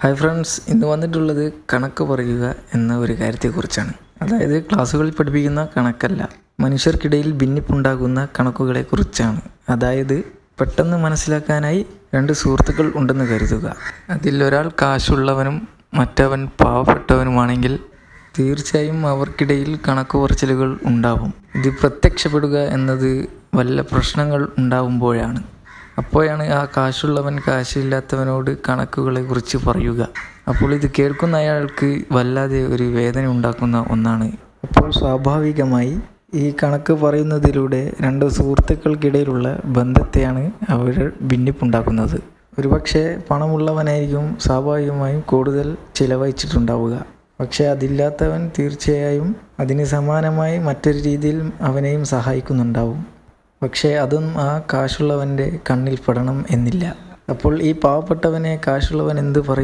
Hi friends, ഇന്ന് വന്നിട്ടുള്ളത് കണക്ക് പറയുക എന്ന ഒരു കാര്യത്തെക്കുറിച്ചാണ്. അതായത് ക്ലാസ്സുകളിൽ പഠിപ്പിക്കുന്ന കണക്കല്ല, മനുഷ്യർക്കിടയിൽ ഭിന്നിപ്പുണ്ടാകുന്ന കണക്കുകളെക്കുറിച്ചാണ്. അതായത് പെട്ടെന്ന് മനസ്സിലാക്കാനായി രണ്ട് സുഹൃത്തുക്കൾ ഉണ്ടെന്ന് കരുതുക. അതിൽ ഒരാൾ കാശുള്ളവനും മറ്റവൻ പാവപ്പെട്ടവനുമാണെങ്കിൽ തീർച്ചയായും അവർക്കിടയിൽ കണക്ക് പറച്ചിലുകൾ ഉണ്ടാവും. ഇത് പ്രത്യക്ഷപ്പെടുക എന്നത് വല്ല പ്രശ്നങ്ങൾ ഉണ്ടാവുമ്പോഴാണ്. അപ്പോഴാണ് ആ കാശുള്ളവൻ കാശില്ലാത്തവനോട് കണക്കുകളെ കുറിച്ച് പറയുക. അപ്പോൾ ഇത് കേൾക്കുന്ന അയാൾക്ക് വല്ലാതെ ഒരു വേദന ഉണ്ടാക്കുന്ന ഒന്നാണ്. അപ്പോൾ സ്വാഭാവികമായി ഈ കണക്ക് പറയുന്നതിലൂടെ രണ്ട് സുഹൃത്തുക്കൾക്കിടയിലുള്ള ബന്ധത്തെയാണ് അവർ ഭിന്നിപ്പുണ്ടാക്കുന്നത്. ഒരുപക്ഷെ പണമുള്ളവനായിരിക്കും സ്വാഭാവികമായും കൂടുതൽ ചിലവഴിച്ചിട്ടുണ്ടാവുക. പക്ഷേ അതില്ലാത്തവൻ തീർച്ചയായും അതിന് സമാനമായി മറ്റൊരു രീതിയിൽ അവനെയും സഹായിക്കുന്നുണ്ടാവും. പക്ഷേ അതും ആ കാശുള്ളവൻ്റെ കണ്ണിൽ പെടണം എന്നില്ല. അപ്പോൾ ഈ പാവപ്പെട്ടവനെ കാശുള്ളവൻ എന്ത് പറയും?